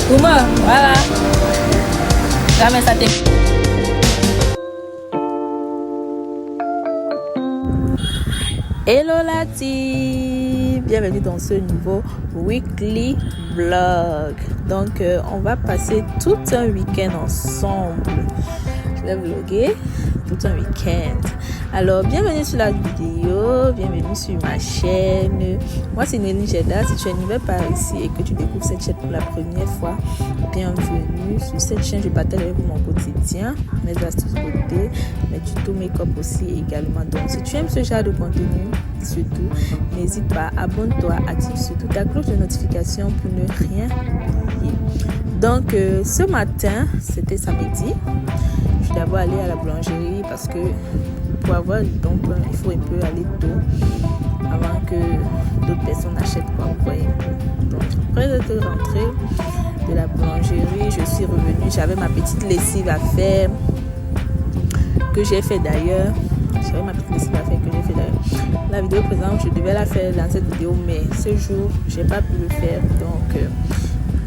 Uma, voilà. Jamais ça t'est. Hello la team, bienvenue dans ce nouveau weekly vlog. Donc on va passer tout un week-end ensemble. Je vais vlogger tout un week-end. Alors bienvenue sur la vidéo, bienvenue sur ma chaîne. Moi c'est Nelly Jeddah. Si tu es nouvelle par ici et que tu découvres cette chaîne pour la première fois, bienvenue. Sur cette chaîne je partage avec vous mon quotidien, mes astuces beauté, mes tutos make-up aussi également. Donc si tu aimes ce genre de contenu, surtout n'hésite pas, abonne-toi, active surtout ta cloche de notification pour ne rien oublier. Donc ce matin, c'était samedi, je suis d'abord allée à la boulangerie parce que pour avoir le don, il faut un peu aller tôt avant que d'autres personnes achètent, quoi, vous voyez. Donc après d'être rentrée de la boulangerie, je suis revenue, j'avais ma petite lessive à faire que j'ai fait d'ailleurs. J'avais ma petite lessive à faire que j'ai fait d'ailleurs. La vidéo présente, je devais la faire dans cette vidéo, mais ce jour, j'ai pas pu le faire. Donc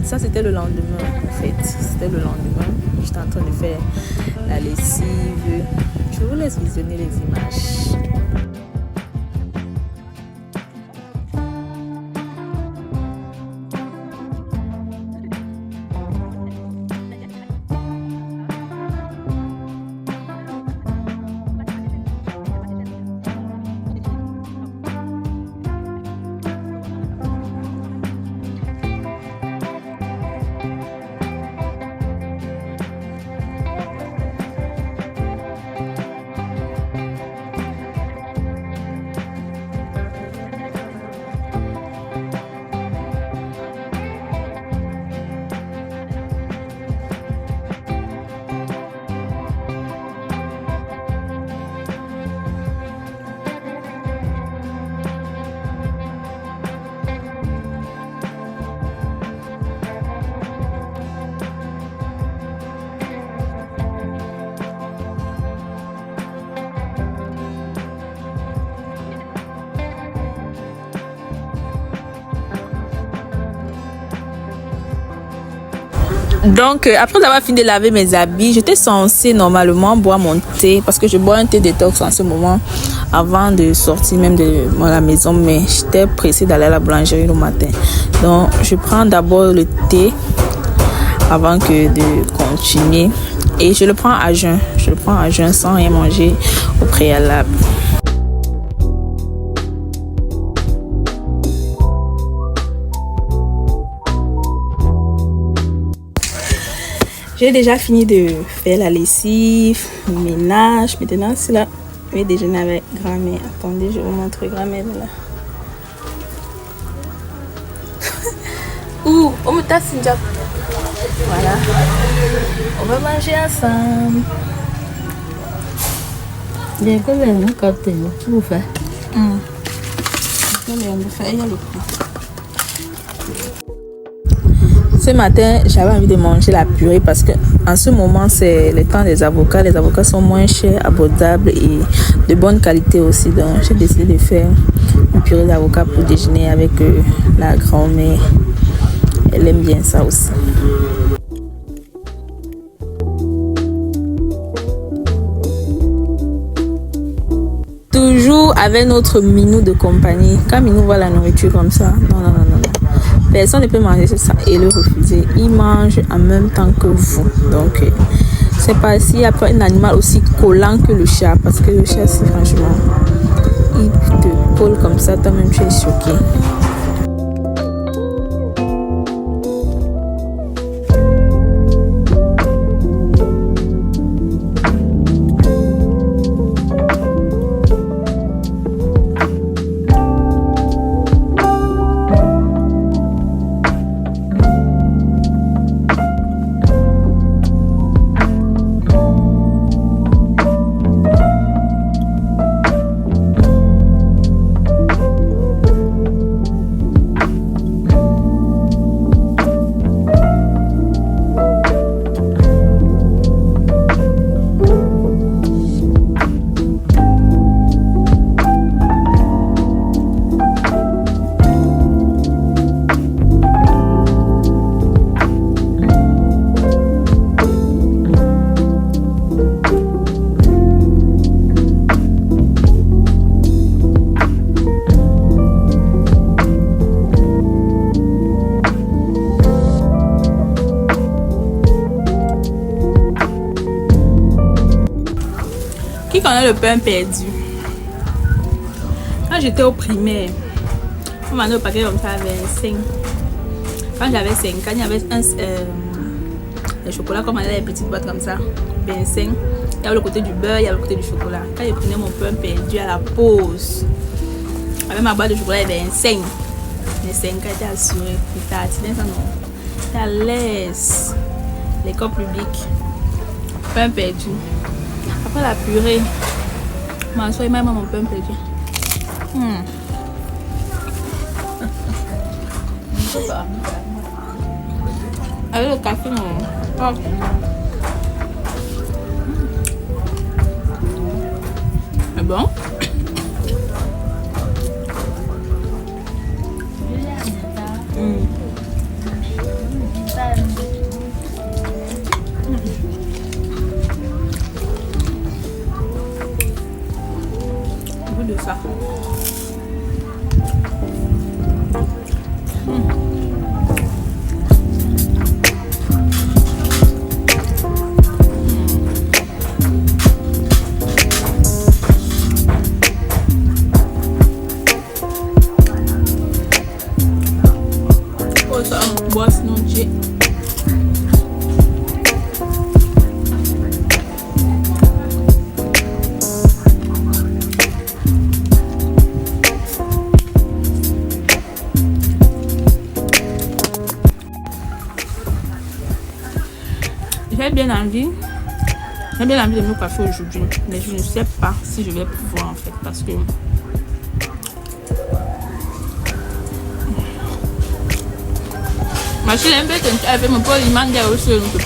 ça c'était le lendemain en fait. C'était le lendemain. J'étais en train de faire la lessive. Je vous laisse visionner les images. Donc après avoir fini de laver mes habits, j'étais censée normalement boire mon thé parce que je bois un thé détox en ce moment avant de sortir même de la maison, mais j'étais pressée d'aller à la boulangerie le matin. Donc je prends d'abord le thé avant que de continuer et je le prends à jeun. Je le prends à jeun sans rien manger au préalable. J'ai déjà fini de faire la lessive, le ménage. Maintenant, c'est là. Je vais déjeuner avec grand-mère. Attendez, je vous montre grand-mère là. Ouh, on me tasse une job. Voilà. On va manger ensemble. Il y a quand même un cocktail, tu vous fais. Non, mais on me fait, il y a le coup. Ce matin, j'avais envie de manger la purée parce que en ce moment, c'est le temps des avocats. Les avocats sont moins chers, abordables et de bonne qualité aussi. Donc, j'ai décidé de faire une purée d'avocat pour déjeuner avec la grand-mère. Elle aime bien ça aussi. Toujours avec notre minou de compagnie. Quand Minou voit la nourriture comme ça, non. Personne ne peut manger ça et le refuser. Il mange en même temps que vous. Donc, c'est pas s'il n'y a pas un animal aussi collant que le chat. Parce que le chat, c'est franchement, il te colle comme ça, toi-même tu es choqué. connais le pain perdu? Quand j'étais au primaire, on m'a donné au paquet comme ça à 25. Quand j'avais 5 ans, il y avait le chocolat comme on a les petites boîtes comme ça, 25. Il y avait le côté du beurre, il y avait le côté du chocolat. Quand je prenais mon pain perdu à la pause, avec ma boîte de chocolat, il y avait 25. Les 5 ans étaient assurés. C'était ça, non. C'était à l'aise. L'école publique. Pain perdu. Après la purée, ma soeur et ma maman mon pain perdu. Avec le café, non. Oh. C'est bon. Goût de ça. Boss non j'ai. J'ai bien envie de me coiffer aujourd'hui, mais je ne sais pas si je vais pouvoir en fait parce que ma fille aime bien avec mon pote, il manque aussi un peu de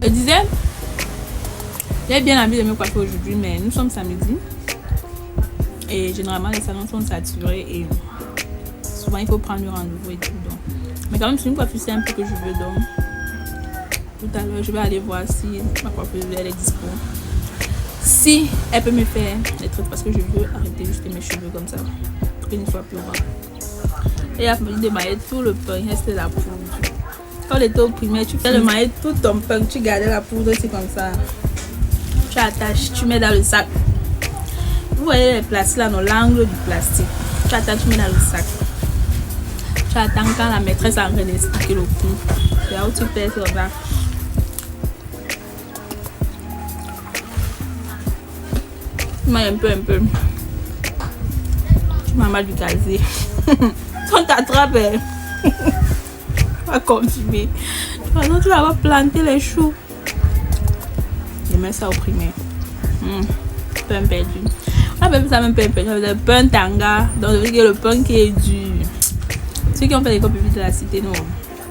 Je disais, j'ai bien envie de me coiffer aujourd'hui, mais nous sommes samedi et généralement les salons sont saturés et souvent il faut prendre le rendez-vous et tout. Donc. Mais quand même, c'est une coiffure simple que je veux, donc tout à l'heure je vais aller voir si ma coiffeuse elle est dispo. Si elle peut me faire les trucs parce que je veux arrêter juste mes cheveux comme ça, pour qu'il ne soit plus grand. Et elle a fallu démailler tout le pain, il reste la poudre. Quand on était au primaire, tu fais le mailler tout ton pain, tu gardais la poudre, c'est comme ça. Tu attaches, tu mets dans le sac. Vous voyez les plastiques là, dans l'angle du plastique. Tu attaches, tu mets dans le sac. Tu attends quand la maîtresse est en train d'expliquer le coup. C'est là où tu fais sur ça. Tu m'as un peu. Tu m'as mal du casier. On t'attrape. Pas consommer. Maintenant tu vas planter les choux. Je mets ça au primaire. Pain perdu. On appelle ça même pain perdu. Le pain tanga. Donc le pain qui est dur. Ceux qui ont fait l'école publique de la cité, non.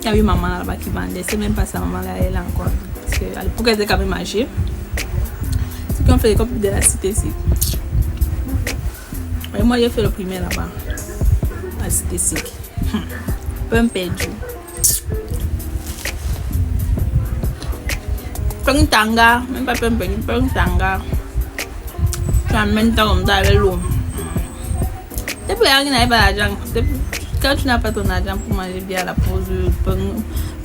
Il y a eu maman là-bas qui vendait. C'est même pas sa maman là, elle a encore. Parce qu'à l'époque elle était quand même âgée. Ceux qui ont fait l'école publique de la cité, c'est. Et moi j'ai fait le primaire là-bas. À la cité sec. Pain perdu. Pain tanga, même pas pain perdu, pain tanga. Tu amènes ça comme ça avec l'eau. C'est pour rien qui n'avait pas d'argent. Quand tu n'as pas ton argent pour manger bien à la pause,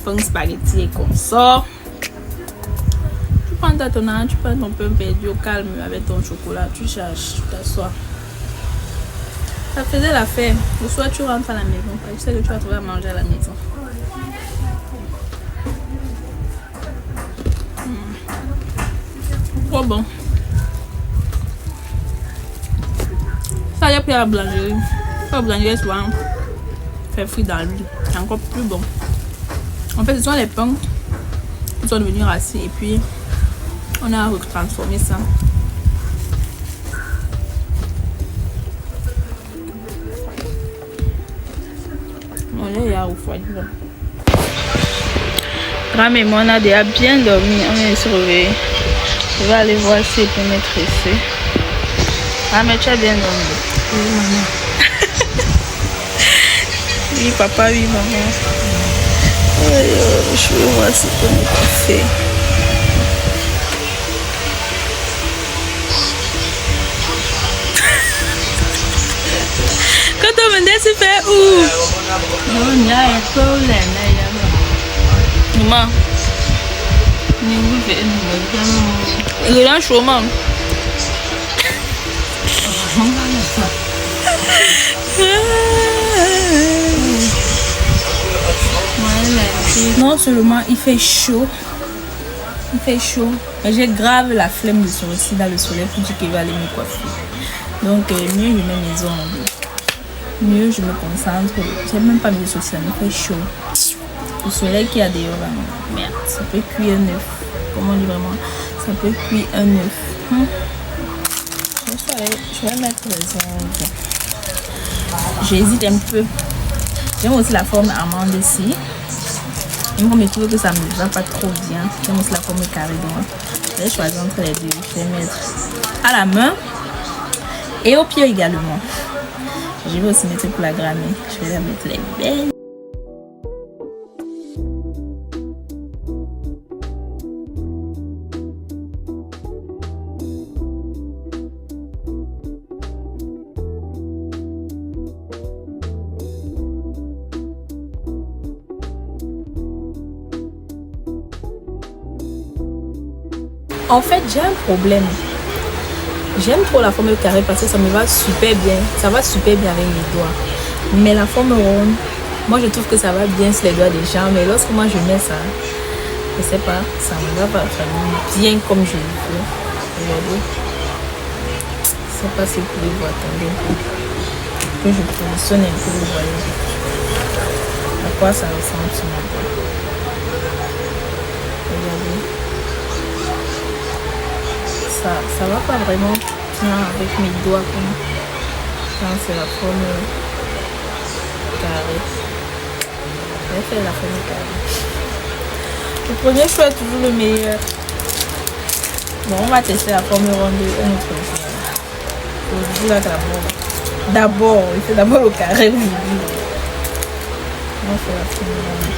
pain spaghetti et comme ça. Tu prends ton argent, tu prends ton pain perdu au calme avec ton chocolat, tu cherches, tu t'assois. Ça faisait l'affaire. Le soir, tu rentres à la maison. Tu sais que tu vas trouver à manger à la maison. Trop bon. Ça, j'ai pris à la boulangerie. La boulangerie, souvent, fait frit dans l'huile. C'est encore plus bon. En fait, ce sont les pains qui sont devenus rassis et puis on a retransformé ça. Il y a au foyer. Grand et moi on a déjà bien dormi, on vient de se réveiller. Je vais aller voir si elle peut me tresser. Ah mais tu as bien dormi. Oui maman. Oui, papa, oui, maman. Je veux voir ce qu'on a fait. Quand on me dit, c'est fait où? Non, il y a un problème là. Maman, Nous faisons il est là, chaud, maman. Non seulement il fait chaud, mais j'ai grave la flemme de sortir dans le soleil pour dire qu'il va aller me coiffer. Donc mieux je mets mes ongles, mieux je me concentre. J'ai même pas mis de sauce, ça me fait chaud. Le soleil qui a dehors là, merde, ça peut cuire un œuf. Comment on dit vraiment? Ça peut cuire un œuf. Je vais mettre les ongles. J'hésite un peu. J'aime aussi la forme amande ici. Même comme je trouve que ça ne me va pas trop bien. J'aime aussi la forme carrée. Donc, je vais choisir entre les deux. Je vais mettre à la main et au pied également. Je vais aussi mettre pour la grammer. Je vais la mettre les belles. En fait, j'ai un problème. J'aime trop la forme carrée parce que ça me va super bien. Ça va super bien avec mes doigts. Mais la forme ronde, moi je trouve que ça va bien sur les doigts des gens. Mais lorsque moi je mets ça, je sais pas, ça me va pas vraiment bien comme je le veux. Regardez. Je sais pas si vous pouvez voir. Attendez un peu. Que je positionne un peu, vous voyez. À quoi ça ressemble sur ma doigt. Regardez. Ça va pas vraiment bien avec mes doigts comme quand c'est la forme carrée. Je vais faire la forme carrée. Le premier choix est toujours le meilleur. Bon, on va tester la forme ronde un autre jour. Aujourd'hui là d'abord, il fait d'abord le carré aujourd'hui. On va faire la forme ronde.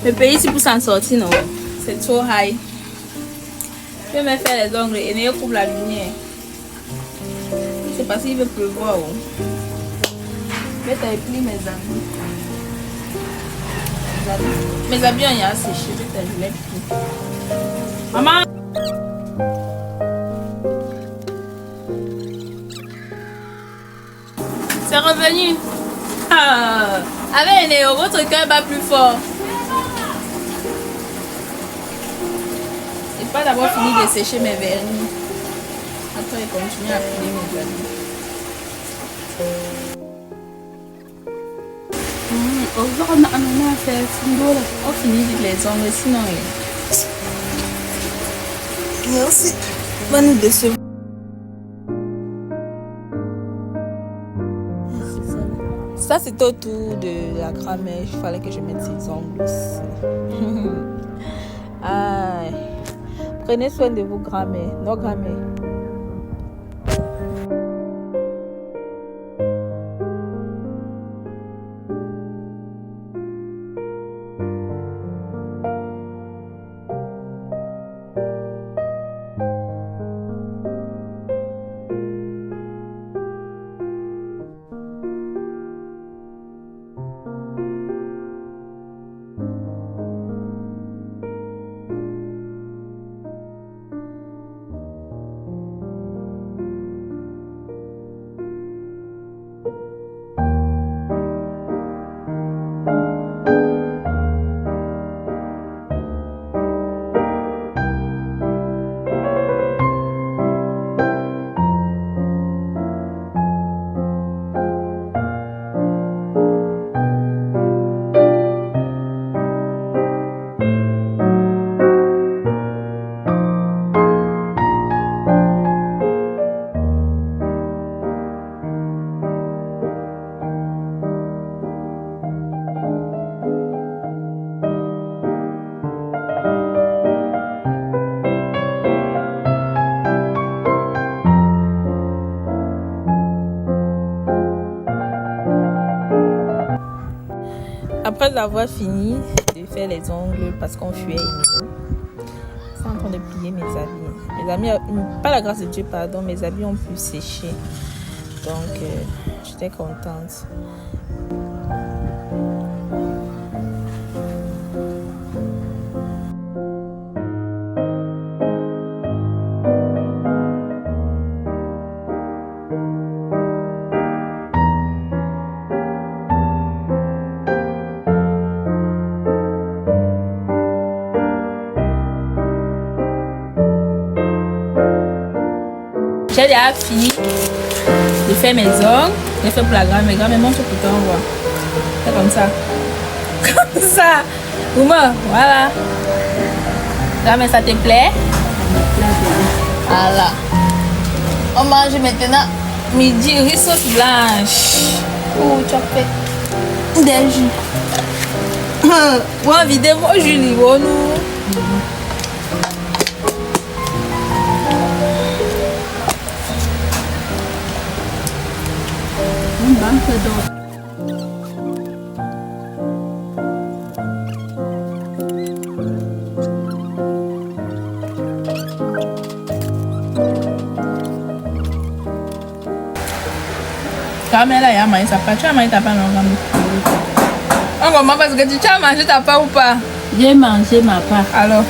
Le pays ici pour s'en sortir, non? C'est trop high. Je vais me faire les ongles et ne coupe la lumière. C'est parce qu'il veut pleuvoir. Oh. Je vais t'appeler mes amis. Mes habits ont été séchés. Je les plie. Maman! C'est revenu. Ah. Avec Néo, votre cœur bat plus fort. Et pas d'avoir fini de sécher mes vernis. Après, il continue à filer mes amis. On finit les ongles, sinon. Merci. Bonne de ce. Ça, c'était autour de la grammaire. Il fallait que je mette ses ongles aussi. Aïe. Prenez soin de vos grammaires. Nos grammaires. Après avoir fini de faire les ongles parce qu'on fuyait Inéo, je suis en train de plier mes habits. Mes habits, pas la grâce de Dieu, pardon, mes habits ont pu sécher. Donc, j'étais contente. J'ai déjà fini de faire mes ongles. J'ai fait pour la grand-mère. Grand-mère, montre pour toi, on voit. C'est comme ça. Comme ça. Ouma, voilà. Grand-mère, ça te plaît? Voilà. On mange maintenant midi riz sauce blanche. Oh, tu as fait des jus. Ouais, vidéo, Julie, bon, nous. Caramel là, il y a mangé sa part. Tu as mangé ta part, non? On comment parce que tu as mangé ta part ou pas? J'ai mangé ma part. Alors,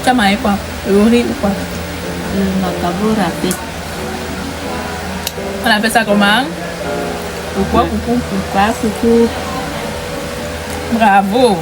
tu as mangé quoi? Le riz ou quoi? Le macabo râpé. On appelle ça comment? Pourquoi? Pourquoi? Coucou. Bravo!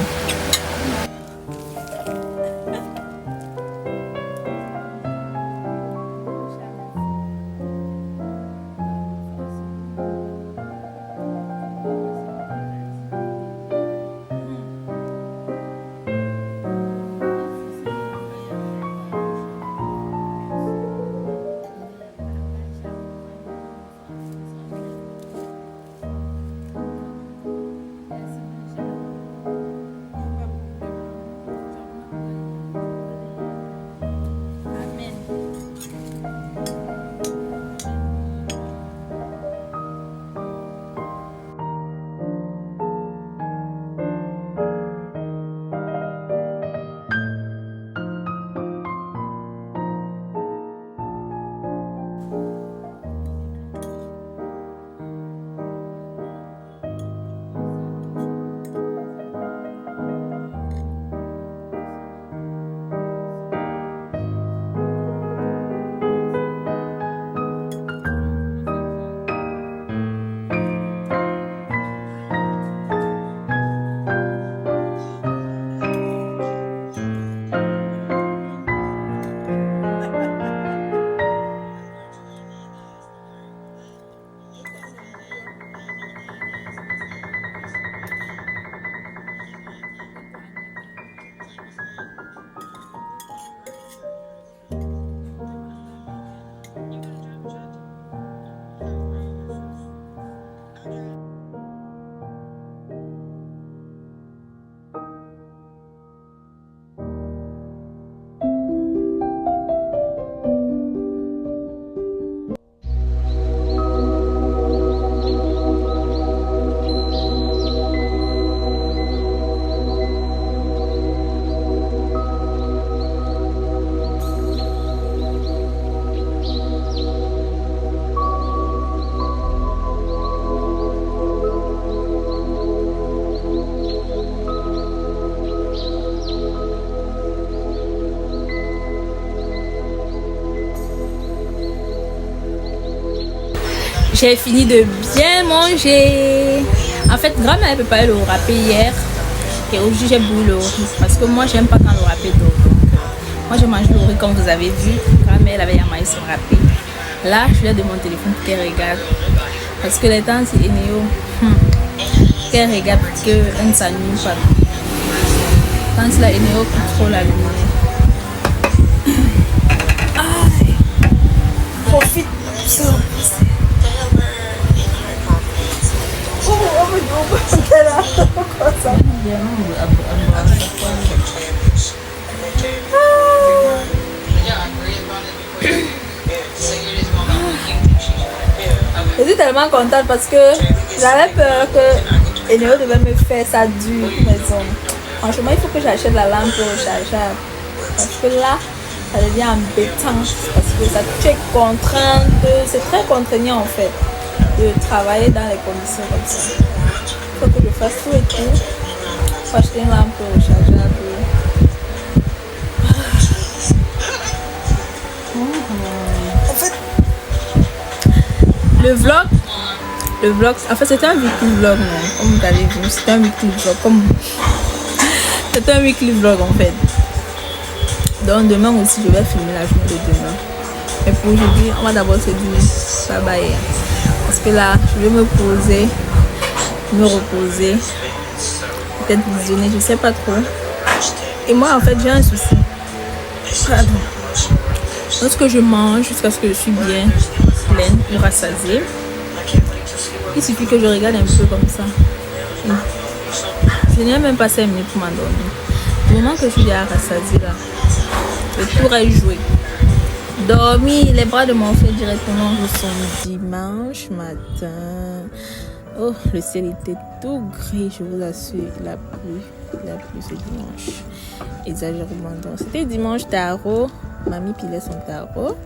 J'ai fini de bien manger. En fait, grand-mère a préparé le râpé hier. Et aujourd'hui, j'ai bouilli le riz. Parce que moi, j'aime pas quand le râpé dort. Donc, moi, j'ai mangé le riz comme vous avez vu. Grand-mère, elle avait amassé son râpé. Là, je viens de mon téléphone pour qu'elle regarde. Parce que les temps, c'est Enéo. Qu'elle regarde qu'elle ne s'allume pas. Quand la Enéo contrôle la lumière. Profite. Je suis tellement contente parce que j'avais peur que Enéo devait me faire ça dur maison. Franchement, il faut que j'achète la lampe rechargeable. Parce que là, ça devient embêtant. Parce que ça, tu es contrainte. C'est très contraignant en fait de travailler dans les conditions comme ça. Il faut que je fasse tout et tout. Il faut acheter une lampe rechargeable. En fait, le vlog, en fait c'était un weekly vlog, non? Comme vous avez vu, c'était un weekly vlog, c'était un weekly vlog en fait. Donc demain aussi je vais filmer la journée de demain. Mais pour aujourd'hui, on va d'abord se dire bye bye. Parce que là, je vais me poser, me reposer, peut-être visionner, je sais pas trop. Et moi en fait j'ai un souci. Pardon. Lorsque je mange jusqu'à ce que je suis bien pleine et rassasiée, il suffit que je regarde un peu comme ça. Je n'ai même pas 5 minutes pour m'endormir. Du moment que je suis déjà rassasiée là, le tour est joué. Dormir, les bras de mon frère directement. Nous sommes dimanche matin. Oh, le ciel était tout gris, je vous assure. La pluie ce dimanche. Exagérément. Donc, c'était dimanche tarot. Mamie pilait son tarot.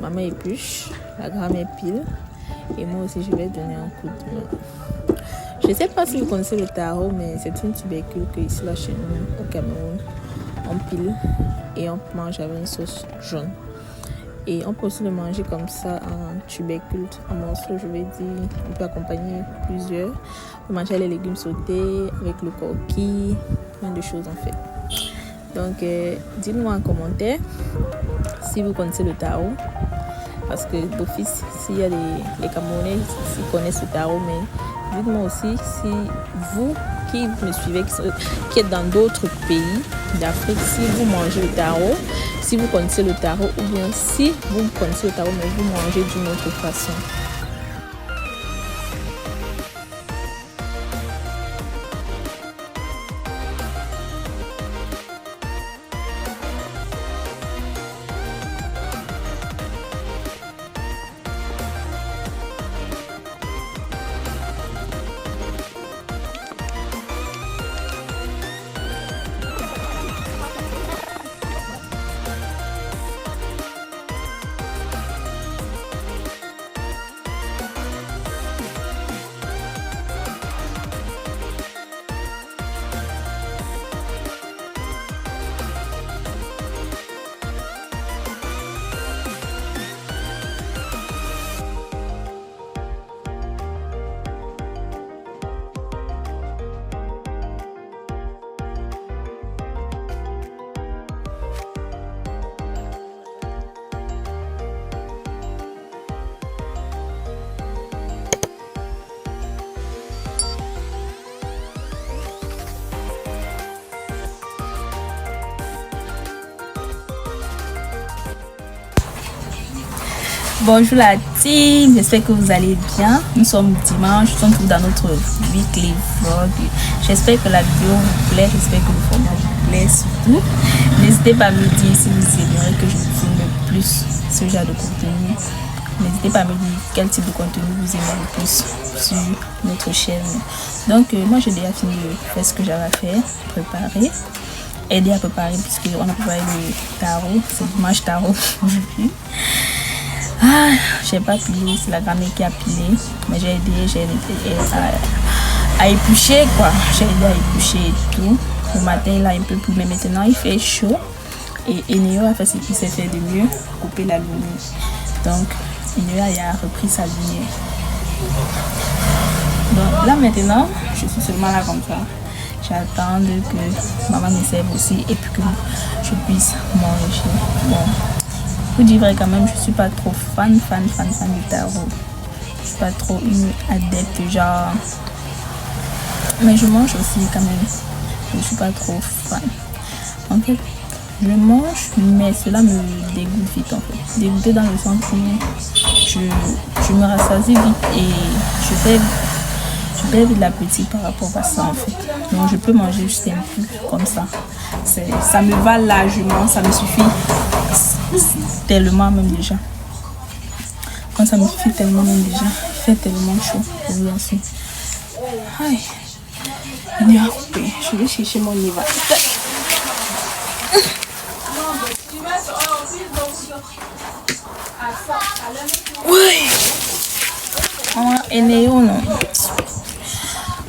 Maman épluche. La grand-mère pile. Et moi aussi, je vais donner un coup de main. Je ne sais pas si vous connaissez le tarot, mais c'est une tubercule que ici, là, chez nous, au Cameroun, on pile et on mange avec une sauce jaune. Et on peut aussi le manger comme ça en tubercule, en morceaux, je vais dire. On peut accompagner plusieurs. On peut manger les légumes sautés avec le coquille, plein de choses en fait. Donc, dites-moi en commentaire si vous connaissez le tarot. Parce que d'office, s'il y a les Camerounais qui connaissent le tarot, mais dites-moi aussi si vous qui me suivez, qui êtes dans d'autres pays d'Afrique, si vous mangez le tarot, si vous connaissez le tarot, ou bien si vous connaissez le tarot, mais vous mangez d'une autre façon. Bonjour la team, j'espère que vous allez bien. Nous sommes dimanche, nous sommes dans notre weekly vlog. J'espère que la vidéo vous plaît, j'espère que le format vous plaît surtout. N'hésitez pas à me dire si vous aimeriez que je vous filme plus ce genre de contenu. N'hésitez pas à me dire quel type de contenu vous aimez le plus sur notre chaîne. Donc moi j'ai déjà fini de faire ce que j'avais à faire, préparer, aider à préparer puisqu'on a préparé le tarot, c'est dimanche tarot aujourd'hui. Ah, j'ai pas pilé, c'est la grand-mère qui a pilé, mais j'ai aidé à éplucher quoi. J'ai aidé à éplucher et tout. Le matin il a un peu plu, mais maintenant il fait chaud et Enéo a fait ce qu'il sait faire de mieux, couper la lumière. Donc Inoya a repris sa lumière. Donc là maintenant, je suis seulement là comme ça. J'attends que maman me serve aussi et puis que je puisse manger. Bon, vous dire vrai quand même, je suis pas trop fan du tarot. Je suis pas trop une adepte genre. Mais je mange aussi quand même. Je suis pas trop fan. En fait, je mange, mais cela me dégoûte vite en fait. Dégoûté dans le sens où je me rassasie vite et je perds de l'appétit par rapport à ça en fait. Donc je peux manger juste un peu comme ça. Ça me va largement, ça me suffit tellement même déjà. Quand ça me suffit tellement même déjà, il fait tellement chaud. Je vous en suis. Aïe. Je vais chercher mon Niva. Oui. Et Néo, non.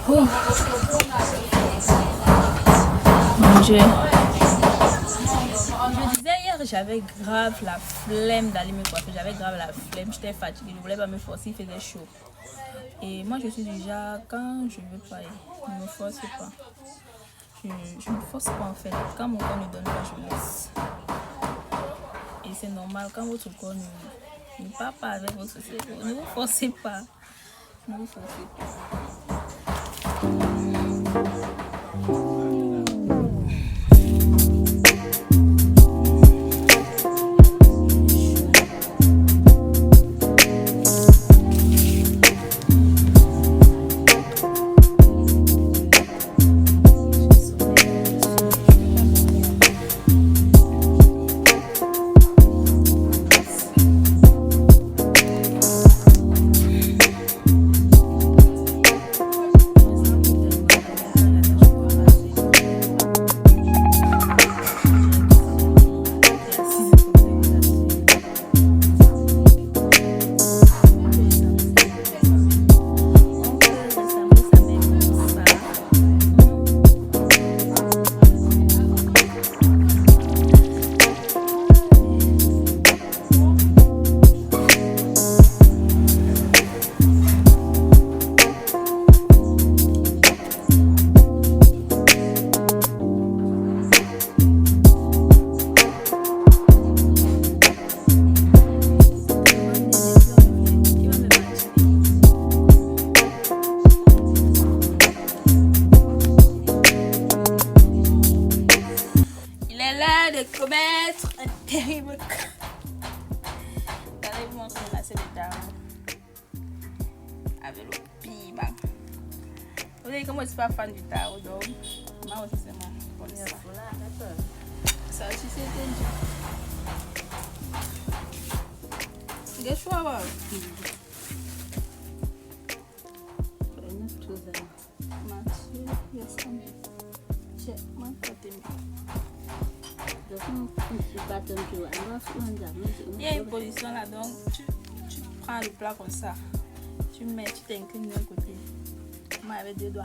Oh. Mon Dieu. Je disais hier, j'avais grave la flemme d'aller me coiffer. J'avais grave la flemme. J'étais fatiguée. Je ne voulais pas me forcer. Il faisait chaud. Et moi, je suis déjà, quand je ne veux pas, je ne me force pas. Je ne me force pas en fait. Quand mon corps ne donne pas, je laisse. Et c'est normal. Quand votre corps ne part pas avec votre cerveau, ne vous forcez pas. Ne vous forcez pas. Commettre un terrible allez vous montrer là, c'est le tarot avec le piment. Vous savez comment je suis pas fan du tarot, donc moi aussi c'est moi. Ça aussi c'est dangereux. Qu'est-ce que va? Il y a une position là, donc tu prends le plat comme ça, tu mets, tu t'inclines d'un côté, moi avec deux doigts.